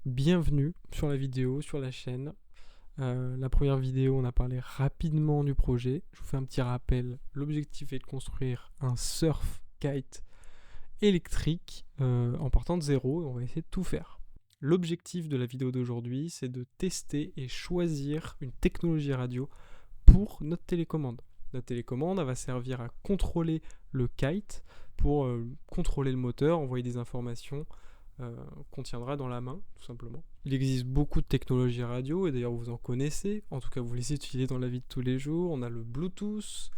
Bienvenue sur la vidéo, sur la chaîne. La première vidéo, on a parlé rapidement du projet. Je vous fais un petit rappel. L'objectif est de construire un surf kite électrique en partant de zéro et on va essayer de tout faire. L'objectif de la vidéo d'aujourd'hui, c'est de tester et choisir une technologie radio pour notre télécommande. Notre télécommande, elle va servir à contrôler le kite pour contrôler le moteur, envoyer des informations qu'on tiendra dans la main, tout simplement. Il existe beaucoup de technologies radio, et d'ailleurs vous en connaissez, en tout cas vous les utilisez dans la vie de tous les jours. On a le Bluetooth,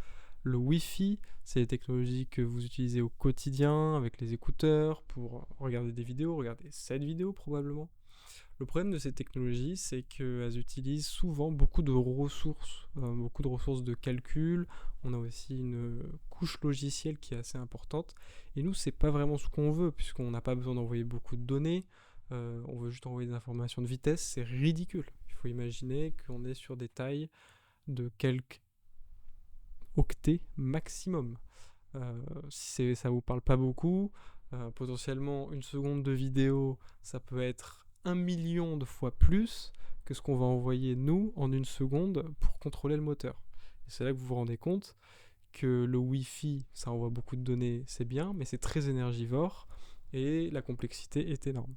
le Wi-Fi, c'est des technologies que vous utilisez au quotidien avec les écouteurs pour regarder des vidéos, regarder cette vidéo probablement. Le problème de ces technologies, c'est qu'elles utilisent souvent beaucoup de ressources de calcul. On a aussi une couche logicielle qui est assez importante. Et nous, c'est pas vraiment ce qu'on veut, puisqu'on n'a pas besoin d'envoyer beaucoup de données. On veut juste envoyer des informations de vitesse. C'est ridicule. Il faut imaginer qu'on est sur des tailles de quelques octets maximum. Si ça vous parle pas beaucoup, potentiellement une seconde de vidéo, ça peut être 1 million de fois plus que ce qu'on va envoyer nous en une seconde pour contrôler le moteur. Et c'est là que vous vous rendez compte que le Wi-Fi, ça envoie beaucoup de données, c'est bien, mais c'est très énergivore et la complexité est énorme.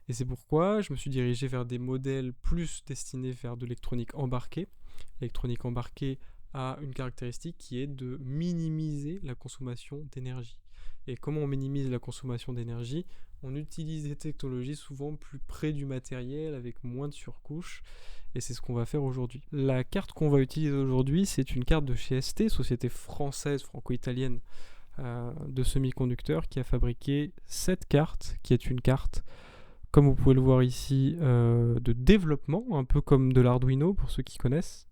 Et c'est pourquoi je me suis dirigé vers des modèles plus destinés vers de l'électronique embarquée. L'électronique embarquée a une caractéristique qui est de minimiser la consommation d'énergie. Et comment on minimise la consommation d'énergie ? On utilise des technologies souvent plus près du matériel, avec moins de surcouches, et c'est ce qu'on va faire aujourd'hui. La carte qu'on va utiliser aujourd'hui, c'est une carte de chez ST, société française, franco-italienne de semi-conducteurs, qui a fabriqué cette carte, qui est une carte, comme vous pouvez le voir ici, de développement, un peu comme de l'Arduino, pour ceux qui connaissent.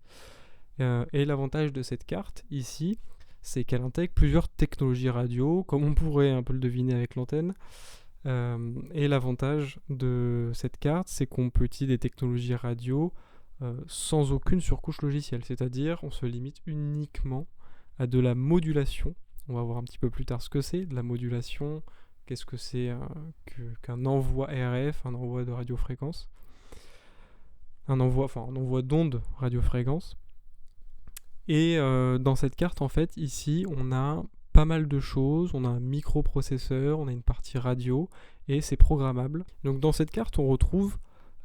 Et l'avantage de cette carte, ici, c'est qu'elle intègre plusieurs technologies radio, comme on pourrait un peu le deviner avec l'antenne. Et l'avantage de cette carte, c'est qu'on peut utiliser des technologies radio sans aucune surcouche logicielle. C'est-à-dire, on se limite uniquement à de la modulation. On va voir un petit peu plus tard ce que c'est, de la modulation. Qu'est-ce que c'est qu'un envoi RF, un envoi de radiofréquence. Un envoi d'ondes radiofréquence. Et dans cette carte, en fait, ici, on a pas mal de choses. On a un microprocesseur, on a une partie radio, et c'est programmable. Donc dans cette carte, on retrouve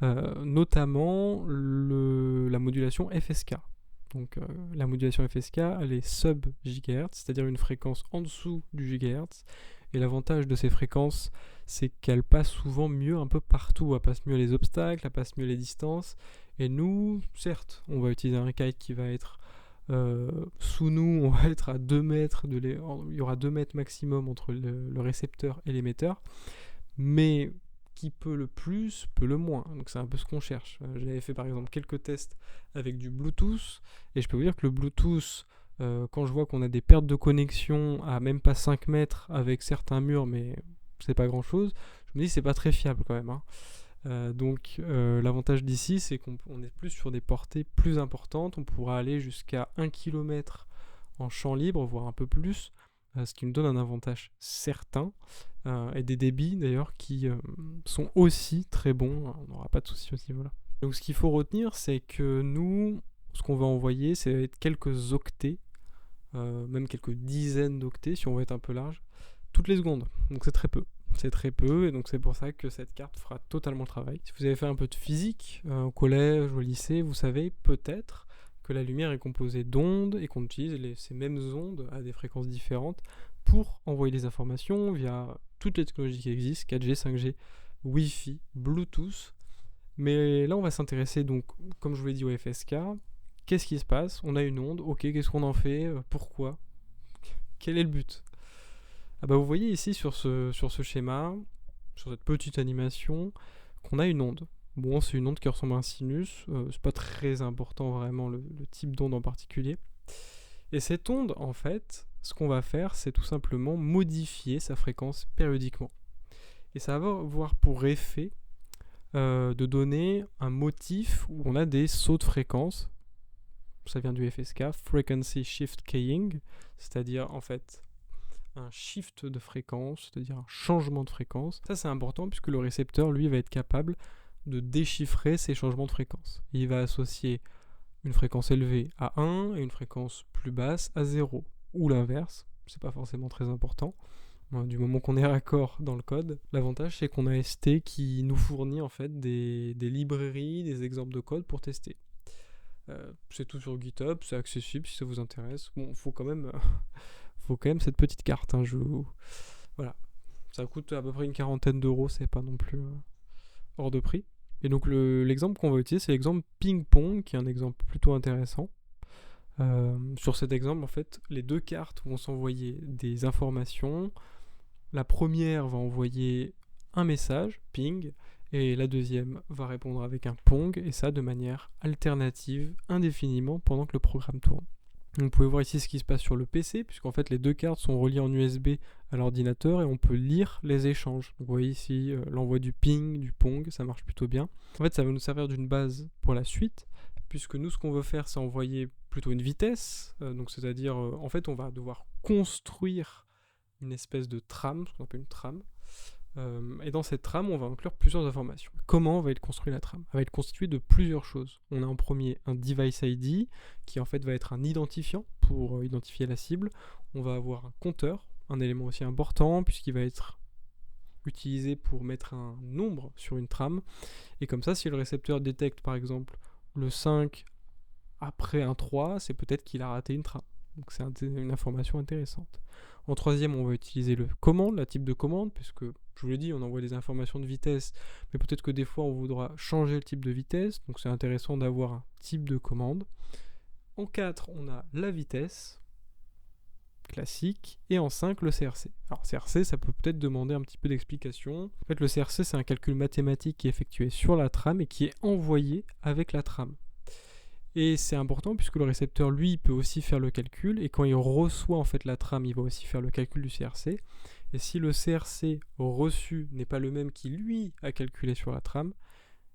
notamment la modulation FSK. Donc la modulation FSK, elle est sub-GHz, c'est-à-dire une fréquence en dessous du GHz. Et l'avantage de ces fréquences, c'est qu'elles passent souvent mieux un peu partout. Elles passent mieux les obstacles, elles passent mieux les distances. Et nous, certes, on va utiliser un kite qui va être sous nous, on va être à 2 mètres, il y aura 2 mètres maximum entre le récepteur et l'émetteur, mais qui peut le plus, peut le moins. Donc c'est un peu ce qu'on cherche. J'avais fait par exemple quelques tests avec du Bluetooth, et je peux vous dire que le Bluetooth, quand je vois qu'on a des pertes de connexion à même pas 5 mètres avec certains murs, mais c'est pas grand chose, je me dis c'est pas très fiable quand même. Donc l'avantage d'ici, c'est qu'on est plus sur des portées plus importantes. On pourra aller jusqu'à 1 km en champ libre, voire un peu plus, ce qui nous donne un avantage certain, et des débits d'ailleurs qui sont aussi très bons. On n'aura pas de soucis à ce niveau-là. Donc ce qu'il faut retenir, c'est que nous, ce qu'on va envoyer, c'est être quelques octets, même quelques dizaines d'octets si on veut être un peu large, toutes les secondes. Donc c'est très peu. C'est très peu, et donc c'est pour ça que cette carte fera totalement le travail. Si vous avez fait un peu de physique au collège, au lycée, vous savez peut-être que la lumière est composée d'ondes et qu'on utilise ces mêmes ondes à des fréquences différentes pour envoyer des informations via toutes les technologies qui existent, 4G, 5G, Wi-Fi, Bluetooth. Mais là, on va s'intéresser donc, comme je vous l'ai dit, au FSK. Qu'est-ce qui se passe ? On a une onde, ok, qu'est-ce qu'on en fait ? Pourquoi ? Quel est le but ? Vous voyez ici sur ce schéma, sur cette petite animation, qu'on a une onde. Bon, c'est une onde qui ressemble à un sinus, c'est pas très important vraiment le type d'onde en particulier. Et cette onde, en fait, ce qu'on va faire, c'est tout simplement modifier sa fréquence périodiquement. Et ça va avoir pour effet de donner un motif où on a des sauts de fréquence. Ça vient du FSK, Frequency Shift Keying, c'est-à-dire en fait un shift de fréquence, c'est-à-dire un changement de fréquence. Ça c'est important puisque le récepteur, lui, va être capable de déchiffrer ces changements de fréquence. Il va associer une fréquence élevée à 1 et une fréquence plus basse à 0, ou l'inverse, c'est pas forcément très important. Du moment qu'on est raccord dans le code, l'avantage c'est qu'on a ST qui nous fournit en fait des librairies, des exemples de code pour tester. C'est tout sur GitHub, c'est accessible si ça vous intéresse. Bon, faut quand même cette petite carte. Hein, voilà, ça coûte à peu près une quarantaine d'euros, c'est pas non plus hors de prix. Et donc l'exemple qu'on va utiliser, c'est l'exemple ping-pong, qui est un exemple plutôt intéressant. Sur cet exemple, en fait, les deux cartes vont s'envoyer des informations. La première va envoyer un message, ping, et la deuxième va répondre avec un pong, et ça de manière alternative, indéfiniment, pendant que le programme tourne. Donc, vous pouvez voir ici ce qui se passe sur le PC, puisqu'en fait les deux cartes sont reliées en USB à l'ordinateur, et on peut lire les échanges. Donc, vous voyez ici l'envoi du ping, du pong, ça marche plutôt bien. En fait, ça va nous servir d'une base pour la suite, puisque nous, ce qu'on veut faire, c'est envoyer plutôt une vitesse, donc c'est-à-dire, en fait, on va devoir construire une espèce de trame, ce qu'on appelle une trame, et dans cette trame, on va inclure plusieurs informations. Comment va être construite la trame ? Elle va être constituée de plusieurs choses. On a en premier un device ID, qui en fait va être un identifiant pour identifier la cible. On va avoir un compteur, un élément aussi important, puisqu'il va être utilisé pour mettre un nombre sur une trame, et comme ça, si le récepteur détecte par exemple le 5 après un 3, c'est peut-être qu'il a raté une trame. Donc c'est une information intéressante. En troisième, on va utiliser le commande, la type de commande, puisque, je vous l'ai dit, on envoie des informations de vitesse, mais peut-être que des fois, on voudra changer le type de vitesse, donc c'est intéressant d'avoir un type de commande. En 4, on a la vitesse, classique, et en 5, le CRC. Alors CRC, ça peut peut-être demander un petit peu d'explication. En fait, le CRC, c'est un calcul mathématique qui est effectué sur la trame et qui est envoyé avec la trame. Et c'est important puisque le récepteur, lui, peut aussi faire le calcul, et quand il reçoit en fait la trame, il va aussi faire le calcul du CRC. Et si le CRC reçu n'est pas le même qui, lui, a calculé sur la trame,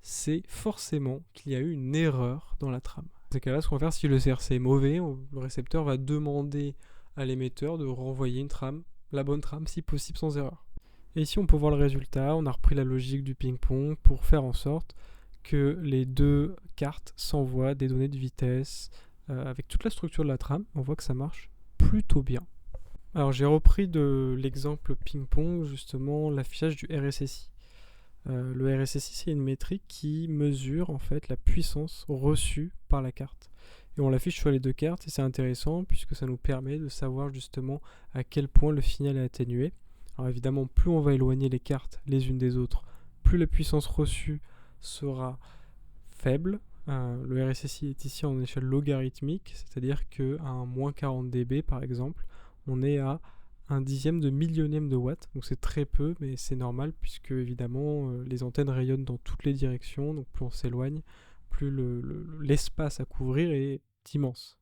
c'est forcément qu'il y a eu une erreur dans la trame. Dans ces cas-là, ce qu'on va faire, si le CRC est mauvais, le récepteur va demander à l'émetteur de renvoyer une trame, la bonne trame, si possible sans erreur. Et ici, on peut voir le résultat. On a repris la logique du ping-pong pour faire en sorte que les deux cartes s'envoient des données de vitesse avec toute la structure de la trame. On voit que ça marche plutôt bien. Alors j'ai repris de l'exemple ping-pong justement l'affichage du RSSI. Le RSSI, c'est une métrique qui mesure en fait la puissance reçue par la carte. Et on l'affiche sur les deux cartes, et c'est intéressant puisque ça nous permet de savoir justement à quel point le signal est atténué. Alors évidemment, plus on va éloigner les cartes les unes des autres, plus la puissance reçue sera faible. Le RSSI est ici en échelle logarithmique, c'est-à-dire qu'à un moins 40 dB par exemple, on est à un dixième de millionième de watt, donc c'est très peu, mais c'est normal puisque évidemment les antennes rayonnent dans toutes les directions, donc plus on s'éloigne, plus l'espace à couvrir est immense.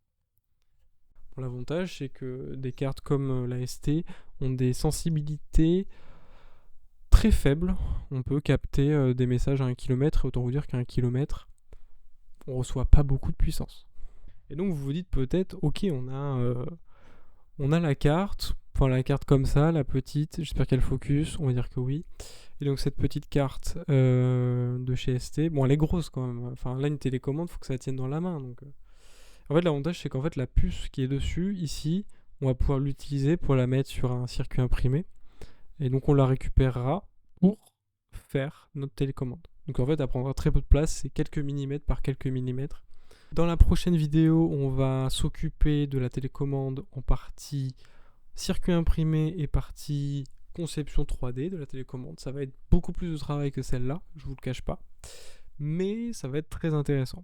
Bon, l'avantage, c'est que des cartes comme la ST ont des sensibilités très faibles. On peut capter des messages à 1 km, et autant vous dire qu'à 1 km, on reçoit pas beaucoup de puissance. Et donc vous vous dites peut-être, ok, on a la carte, enfin la carte comme ça, la petite, j'espère qu'elle focus, on va dire que oui. Et donc cette petite carte de chez ST, bon elle est grosse quand même, enfin là une télécommande, il faut que ça tienne dans la main. Donc, en fait l'avantage c'est qu'en fait la puce qui est dessus, ici, on va pouvoir l'utiliser pour la mettre sur un circuit imprimé. Et donc on la récupérera pour faire notre télécommande. Donc en fait elle prendra très peu de place, c'est quelques millimètres par quelques millimètres. Dans la prochaine vidéo, on va s'occuper de la télécommande en partie circuit imprimé et partie conception 3D de la télécommande. Ça va être beaucoup plus de travail que celle-là, je vous le cache pas. Mais ça va être très intéressant.